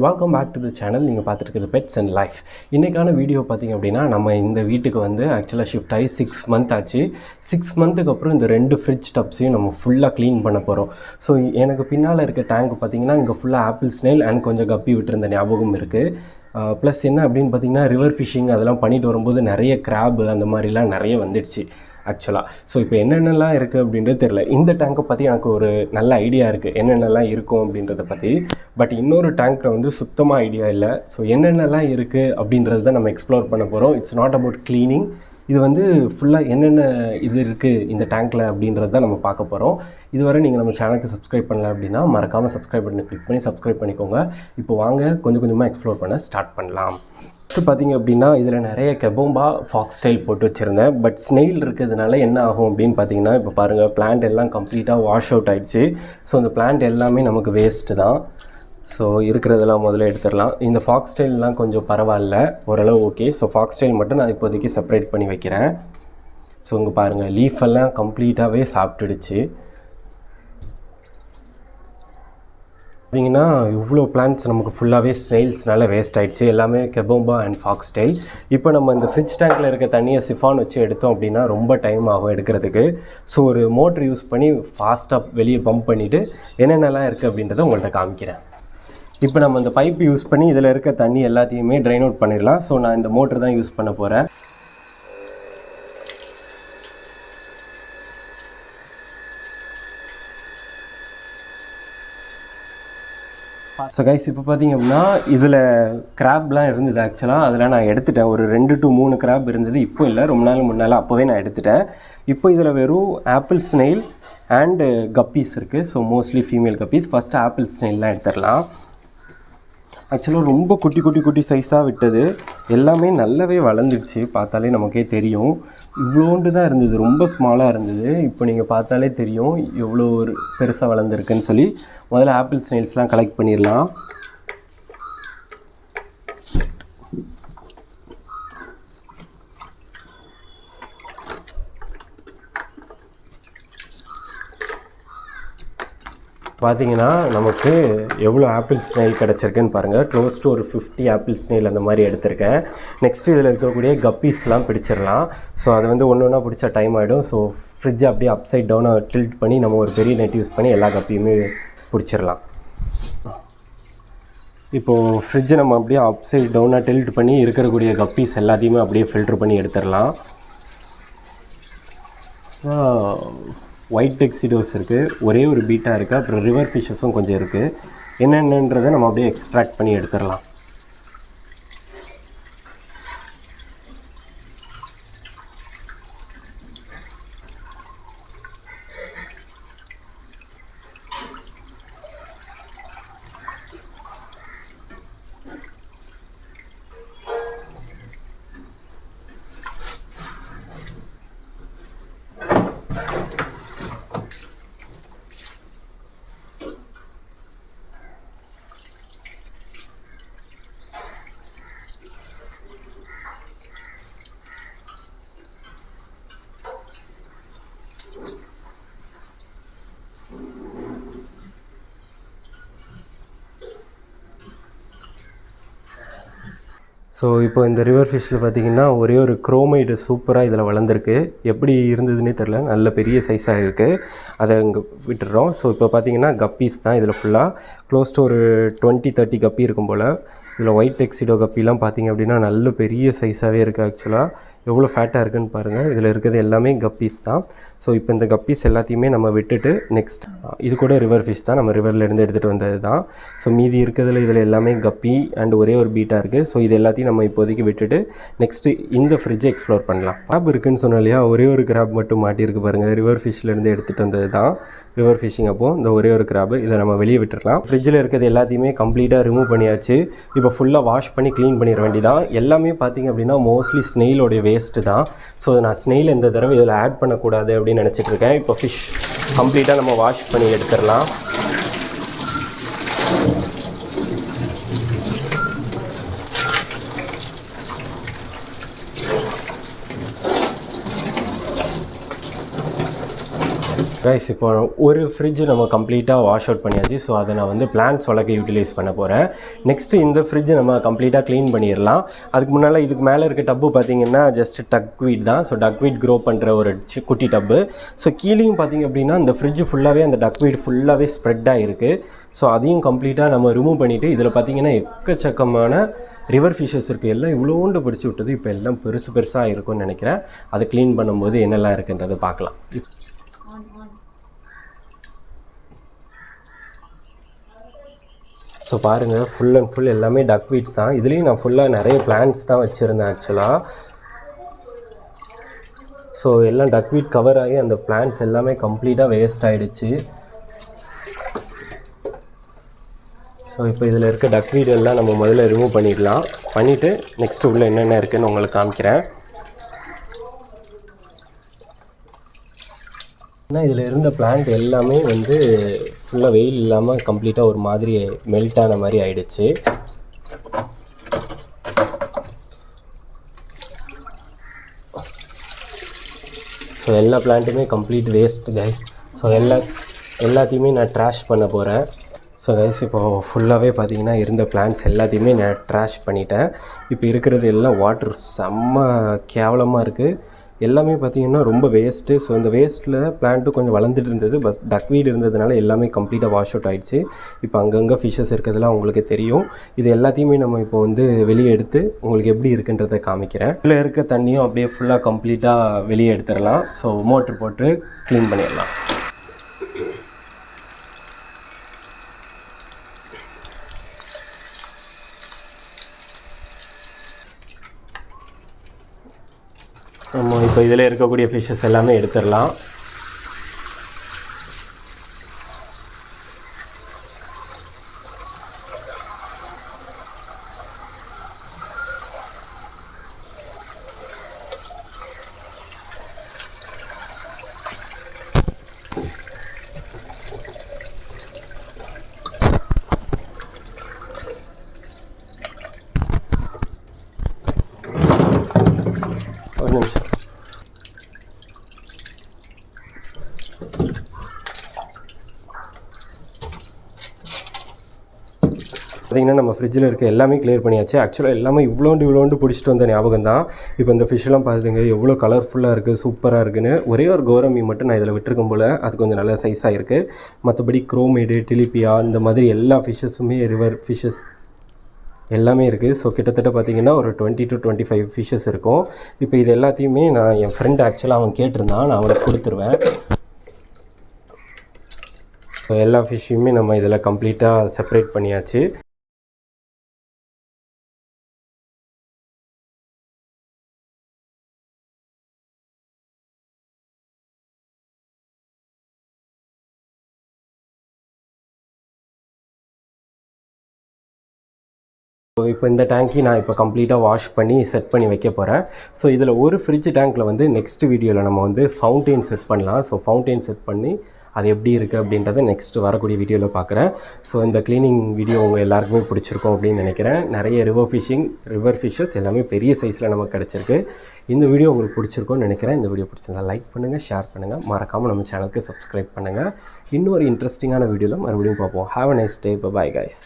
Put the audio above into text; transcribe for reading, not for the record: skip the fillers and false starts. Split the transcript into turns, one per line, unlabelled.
Welcome back to the channel. நீங்கள் பார்த்துருக்குது pets and life. இன்றைக்கான வீடியோ பார்த்திங்க அப்படின்னா, நம்ம இந்த வீட்டுக்கு வந்து ஆக்சுவலாக ஷிஃப்ட் ஆகி 6 மந்த் ஆச்சு. 6 மந்த்துக்கு அப்புறம் இந்த 2 ஃப்ரிட்ஜ் டப்ஸையும் நம்ம ஃபுல்லாக க்ளீன் பண்ண போகிறோம். ஸோ எனக்கு பின்னால் இருக்க டேங்க் பார்த்திங்கன்னா, இங்கே ஃபுல்லாக ஆப்பிள் ஸ்னேல் அண்ட் கொஞ்சம் கப்பி விட்டுருந்த ஞாபகம் இருக்குது. ப்ளஸ் என்ன அப்படின்னு பார்த்திங்கன்னா, ரிவர் ஃபிஷ்ஷிங் அதெல்லாம் பண்ணிட்டு வரும்போது நிறைய கிராப் அந்த மாதிரிலாம் நிறைய வந்துடுச்சு ஆக்சுவலாக. ஸோ இப்போ என்னென்னலாம் இருக்குது அப்படின்றது தெரில. இந்த டேங்கை பற்றி எனக்கு ஒரு நல்ல ஐடியா இருக்குது, என்னென்னலாம் இருக்கும் அப்படின்றத பற்றி. பட் இன்னொரு டேங்க்கில் வந்து சுத்தமாக ஐடியா இல்லை. ஸோ என்னென்னலாம் இருக்குது அப்படின்றது தான் நம்ம எக்ஸ்ப்ளோர் பண்ண போகிறோம். It's not about cleaning. இது வந்து ஃபுல்லாக என்னென்ன இது இருக்குது இந்த டேங்க்கில் அப்படின்றது தான் நம்ம பார்க்க போகிறோம். இதுவரை நீங்கள் நம்ம சேனலுக்கு சப்ஸ்கிரைப் பண்ணல அப்படின்னா மறக்காமல் சப்ஸ்கிரைப் பண்ணி கிளிக் பண்ணி சப்ஸ்கிரைப் பண்ணிக்கோங்க. இப்போ வாங்க கொஞ்சம் கொஞ்சமாக எக்ஸ்ப்ளோர் பண்ண ஸ்டார்ட் பண்ணலாம். ஃபஸ்ட்டு பார்த்திங்க அப்படின்னா, இதில் நிறைய கெபோம்பா ஃபாக்ஸ் ஸ்டைல் போட்டு வச்சுருந்தேன். பட் ஸ்னெயில் இருக்கிறதுனால என்ன ஆகும் அப்படின்னு பார்த்தீங்கன்னா, இப்போ பாருங்கள் பிளான்ட் எல்லாம் கம்ப்ளீட்டாக வாஷ் அவுட் ஆகிடுச்சு. ஸோ அந்த பிளான்ட் எல்லாமே நமக்கு வேஸ்ட்டு தான். ஸோ இருக்கிறதெல்லாம் முதல்ல எடுத்துடலாம். இந்த ஃபாக்ஸ் ஸ்டைல்லாம் கொஞ்சம் பரவாயில்ல, ஓரளவு ஓகே. ஸோ ஃபாக்ஸ் ஸ்டைல் மட்டும் நான் இப்போதைக்கு செப்பரேட் பண்ணி வைக்கிறேன். ஸோ இங்கே பாருங்கள் லீஃப் எல்லாம் கம்ப்ளீட்டாகவே சாப்பிட்டுடுச்சு. பார்த்திங்கன்னா இவ்வளோ பிளான்ட்ஸ் நமக்கு ஃபுல்லாகவே ஸ்னெயில்ஸ்னால வேஸ்ட் ஆகிடுச்சு. எல்லாமே கெபோம்பா அண்ட் ஃபாக்ஸ் ஸ்டைல். இப்போ நம்ம இந்த ஃப்ரிட்ஜ் டேங்கில் இருக்க தண்ணியை சிஃபான் வச்சு எடுத்தோம் அப்படின்னா ரொம்ப டைம் ஆகும் எடுக்கிறதுக்கு. ஸோ ஒரு மோட்ரு யூஸ் பண்ணி ஃபாஸ்ட்டாக வெளியே பம்ப் பண்ணிவிட்டு என்னென்னலாம் இருக்குது அப்படின்றத உங்கள்கிட்ட காமிக்கிறேன். இப்போ நம்ம இந்த பைப் யூஸ் பண்ணி இதில் இருக்க தண்ணி எல்லாத்தையுமே ட்ரைன் அவுட் பண்ணிடலாம். ஸோ நான் இந்த மோட்ரு தான் யூஸ் பண்ண போகிறேன். ஸோ கைஸ் இப்போ பார்த்திங்க அப்படின்னா, இதில் கிராப்லாம் இருந்தது ஆக்சுவலாக. அதில் நான் எடுத்துட்டேன். ஒரு 2 to 3 கிராப் இருந்தது. இப்போ இல்லை, ரொம்ப நாள் முன்னால் அப்போவே நான் எடுத்துட்டேன். இப்போ இதில் வெறும் ஆப்பிள் ஸ்னெயில் அண்டு கப்பீஸ் இருக்குது. So mostly female guppies. First apple ஸ்னெயில்லாம் எடுத்துடலாம். ஆக்சுவலாக ரொம்ப குட்டி சைஸாக விட்டது. எல்லாமே நல்லாவே வளர்ந்துடுச்சு. பார்த்தாலே நமக்கே தெரியும். இவ்வளோண்டு தான் இருந்தது, ரொம்ப ஸ்மாலாக இருந்தது. இப்போ நீங்கள் பார்த்தாலே தெரியும் எவ்வளோ ஒரு பெருசாக வளர்ந்துருக்குன்னு சொல்லி. முதல்ல ஆப்பிள் ஸ்னெயில்ஸ்லாம் கலெக்ட் பண்ணிடலாம். பார்த்திங்கன்னா நமக்கு எவ்வளோ ஆப்பிள் ஸ்னெயில் கிடச்சிருக்குன்னு பாருங்கள். க்ளோஸ் டு ஒரு 50 ஆப்பிள் ஸ்னெயில் அந்த மாதிரி எடுத்திருக்கேன். நெக்ஸ்ட்டு இதில் இருக்கக்கூடிய கப்பீஸ்லாம் பிடிச்சிடலாம். ஸோ அது வந்து ஒன்று ஒன்றா பிடிச்சா டைம் ஆகிடும். ஸோ ஃப்ரிட்ஜை அப்படியே அப்சைட் டவுனாக டில்ட் பண்ணி நம்ம ஒரு பெரிய நெட் யூஸ் பண்ணி எல்லா கப்பியுமே பிடிச்சிடலாம். இப்போது ஃப்ரிட்ஜை நம்ம அப்படியே அப்சைட் டவுனாக டில்ட் பண்ணி இருக்கக்கூடிய கப்பீஸ் எல்லாத்தையுமே அப்படியே ஃபில்ட்ரு பண்ணி எடுத்துடலாம். ஒயிட் டெக்ஸிடோஸ் இருக்குது, ஒரே ஒரு பீட்டா இருக்குது, அப்புறம் ரிவர் ஃபிஷ்ஷஸும் கொஞ்சம் இருக்குது. என்னென்னன்றதை நம்ம அப்படியே எக்ஸ்ட்ராக்ட் பண்ணி எடுத்துடலாம். ஸோ இப்போ இந்த ரிவர் ஃபிஷ்ஷில் பார்த்திங்கன்னா ஒரே ஒரு குரோமைடு சூப்பராக இதில் வளர்ந்துருக்கு. எப்படி இருந்ததுன்னே தெரில, நல்ல பெரிய சைஸாக இருக்குது. அதை இங்கே விட்டுடுறோம். ஸோ இப்போ பார்த்திங்கன்னா கப்பீஸ் தான் இதில் ஃபுல்லாக. க்ளோஸ் டு ஒரு 20-30 கப்பி இருக்கும் போல். இதில் ஒயிட் டெக்ஸிடோ கப்பிலாம் பார்த்திங்க அப்படின்னா நல்ல பெரிய சைஸாகவே இருக்குது. ஆக்சுவலாக எவ்வளோ ஃபேட்டாக இருக்குதுன்னு பாருங்கள். இதில் இருக்கிறது எல்லாமே கப்பீஸ் தான். ஸோ இப்போ இந்த கப்பீஸ் எல்லாத்தையுமே நம்ம விட்டுட்டு நெக்ஸ்ட் இது கூட ரிவர் ஃபிஷ் தான், நம்ம ரிவர்லேருந்து எடுத்துகிட்டு வந்தது தான். ஸோ மீதி இருக்கிறதுல இதில் எல்லாமே கப்பி அண்ட் ஒரே ஒரு பீட்டா இருக்குது. ஸோ இது எல்லாத்தையும் நம்ம இப்போதைக்கு விட்டுட்டு நெக்ஸ்ட்டு இந்த ஃப்ரிட்ஜை எக்ஸ்ப்ளோர் பண்ணலாம். கிராப் இருக்குதுன்னு சொன்னோம் இல்லையா, ஒரே ஒரு கிராப் மட்டும் மாட்டியிருக்கு பாருங்கள். ரிவர் ஃபிஷ்லேருந்து எடுத்துகிட்டு வந்தது தான் ரிவர் ஃபிஷ்ஷிங். அப்போது இந்த ஒரே ஒரு கிராப் இதை நம்ம வெளியே விட்டுடலாம். ஃப்ரிட்ஜில் இருக்கிறது எல்லாத்தையுமே கம்ப்ளீட்டாக ரிமூவ் பண்ணியாச்சு. இப்போ ஃபுல்லாக வாஷ் பண்ணி க்ளீன் பண்ணிட வேண்டியதான். எல்லாமே பார்த்திங்க அப்படின்னா மோஸ்ட்லி ஸ்னெயிலோடைய வேஸ்ட்டு தான். ஸோ நான் ஸ்னெயில் எந்த தடவை இதில் ஆட் பண்ணக்கூடாது அப்படின்னு நினச்சிட்டு இருக்கேன். இப்போ ஃபிஷ் கம்ப்ளீட்டாக நம்ம வாஷ் பண்ணி எடுத்துடலாம். கைஸ் இப்போ ஒரு ஃப்ரிட்ஜ் நம்ம கம்ப்ளீட்டாக வாஷ் அவுட் பண்ணியாச்சு. ஸோ அதை நான் வந்து பிளான்ட்ஸ் வளர்க்க யூட்டிலைஸ் பண்ண போகிறேன். நெக்ஸ்ட்டு இந்த ஃப்ரிட்ஜ் நம்ம கம்ப்ளீட்டாக க்ளீன் பண்ணிடலாம். அதுக்கு முன்னால் இதுக்கு மேலே இருக்க டப்பு பார்த்திங்கன்னா ஜஸ்ட் டக்வீட் தான். ஸோ டக்வீட் க்ரோ பண்ணுற ஒரு குட்டி டப்பு. ஸோ கீழேயும் பார்த்திங்க அப்படின்னா இந்த ஃப்ரிட்ஜ் ஃபுல்லாகவே அந்த டக்வீட் ஃபுல்லாகவே ஸ்ப்ரெட் ஆகிருக்கு. ஸோ அதையும் கம்ப்ளீட்டாக நம்ம ரிமூவ் பண்ணிவிட்டு இதில் பார்த்திங்கன்னா எக்கச்சக்கமான ரிவர் ஃபிஷ்ஷஸ் இருக்குது. எல்லாம் இவ்வளோண்டு பிடிச்சி விட்டது. இப்போ எல்லாம் பெருசாக இருக்கும்னு நினைக்கிறேன். அதை க்ளீன் பண்ணும்போது என்னெல்லாம் இருக்குன்றதை பார்க்கலாம். ஸோ பாருங்கள், ஃபுல் அண்ட் ஃபுல் எல்லாமே டக்வீட்ஸ் தான். இதுலேயும் நான் ஃபுல்லாக நிறைய பிளான்ட்ஸ் தான் வச்சுருந்தேன் ஆக்சுவலாக. ஸோ எல்லாம் டக்வீட் கவர் ஆகி அந்த பிளான்ட்ஸ் எல்லாமே கம்ப்ளீட்டாக வேஸ்ட் ஆகிடுச்சு. ஸோ இப்போ இதில் இருக்க டக்வீட் எல்லாம் நம்ம முதல்ல ரிமூவ் பண்ணிடலாம். பண்ணிவிட்டு நெக்ஸ்ட்டு உள்ள என்னென்ன இருக்குதுன்னு உங்களுக்கு காமிக்கிறேன். ஏன்னா இதில் இருந்த பிளான்ட் எல்லாமே வந்து ஃபுல்லாக வெயில் இல்லாமல் கம்ப்ளீட்டாக ஒரு மாதிரி மெல்ட் ஆன மாதிரி ஆயிடுச்சு. ஸோ எல்லா பிளான்ட்டுமே கம்ப்ளீட் வேஸ்ட் கைஸ். ஸோ எல்லாத்தையுமே நான் ட்ராஷ் பண்ண போகிறேன். ஸோ கைஸ் இப்போது ஃபுல்லாகவே பார்த்திங்கன்னா இருந்த பிளான்ட்ஸ் எல்லாத்தையுமே நான் ட்ராஷ் பண்ணிட்டேன். இப்போ இருக்கிறது எல்லாம் வாட்டர் செம்ம கேவலமாக இருக்குது. எல்லாமே பார்த்திங்கன்னா ரொம்ப வேஸ்ட்டு. ஸோ இந்த வேஸ்ட்டில் பிளான்ட்டும் கொஞ்சம் வளர்ந்துட்டு இருந்தது. பஸ் டக்வீட் இருந்ததுனால எல்லாமே கம்ப்ளீட்டாக வாஷ் அவுட் ஆகிடுச்சு. இப்போ அங்கங்கே ஃபிஷ்ஷஸ் இருக்கிறதுலாம் உங்களுக்கு தெரியும். இது எல்லாத்தையுமே நம்ம இப்போ வந்து வெளியே எடுத்து உங்களுக்கு எப்படி இருக்குன்றதை காமிக்கிறேன். இதில் இருக்க தண்ணியும் அப்படியே ஃபுல்லாக கம்ப்ளீட்டாக வெளியே எடுத்துடலாம். ஸோ மோட்ரு போட்டு க்ளீன் பண்ணிடலாம். நம்ம இப்போ இதில் இருக்கக்கூடிய ஃபிஷ்ஷஸ் எல்லாமே எடுத்துடலாம். ஒரு நிமிஷம். பார்த்திங்கன்னா நம்ம ஃப்ரிட்ஜில் இருக்க எல்லாமே கிளியர் பண்ணியாச்சு. ஆக்சுவலாக எல்லாமே இவ்வளோண்டு பிடிச்சிட்டு வந்த ஞாபகம் தான். இப்போ இந்த ஃபிஷ்ஷெல்லாம் பார்த்துங்க எவ்வளோ கலர்ஃபுல்லாக இருக்குது, சூப்பராக இருக்குன்னு. ஒரே ஒரு கௌரமி மட்டும் நான் இதில் விட்டுருக்கும் போல் அது கொஞ்சம் நல்ல சைஸாக இருக்குது. மற்றபடி குரோமேடு, டிலிப்பியா இந்த மாதிரி எல்லா ஃபிஷ்ஷஸுமே ரிவர் ஃபிஷ்ஷஸ் எல்லாமே இருக்குது. ஸோ கிட்டத்தட்ட பார்த்திங்கன்னா ஒரு 20 to 25 ஃபிஷ்ஷஸ் இருக்கும். இப்போ இது எல்லாத்தையுமே நான் என் ஃப்ரெண்ட் ஆக்சுவலாக அவன் கேட்டிருந்தான், நான் அவனுக்கு கொடுத்துருவேன். ஸோ எல்லா ஃபிஷ்ஷையுமே நம்ம இதில் கம்ப்ளீட்டாக செப்பரேட் பண்ணியாச்சு. இப்போ இந்த டேங்க்கி நான் இப்போ கம்ப்ளீட்டாக வாஷ் பண்ணி செட் பண்ணி வைக்க போகிறேன். ஸோ இதில் ஒரு ஃப்ரிட்ஜ் டேங்க்கில் வந்து நெக்ஸ்ட் வீடியோவில் நம்ம வந்து ஃபவுண்டெயின் செட் பண்ணலாம். ஸோ ஃபவுண்டெயின் செட் பண்ணி அது எப்படி இருக்குது அப்படின்றத நெக்ஸ்ட்டு வரக்கூடிய வீடியோவில் பார்க்குறேன். ஸோ இந்த க்ளீனிங் வீடியோ உங்கள் எல்லாருக்குமே பிடிச்சிருக்கும் அப்படின்னு நினைக்கிறேன். நிறைய ரிவர் ஃபிஷ்ஷஸ் எல்லாமே பெரிய சைஸில் நமக்கு கிடச்சிருக்கு. இந்த வீடியோ உங்களுக்கு பிடிச்சிருக்கும்னு நினைக்கிறேன். இந்த வீடியோ பிடிச்சிருந்தா லைக் பண்ணுங்கள், ஷேர் பண்ணுங்கள், மறக்காமல் நம்ம சேனலுக்கு சப்ஸ்கிரைப் பண்ணுங்கள். இன்னொரு இன்ட்ரெஸ்டிங்கான வீடியோவில் மறுபடியும் பார்ப்போம். Have a nice day. Bye guys.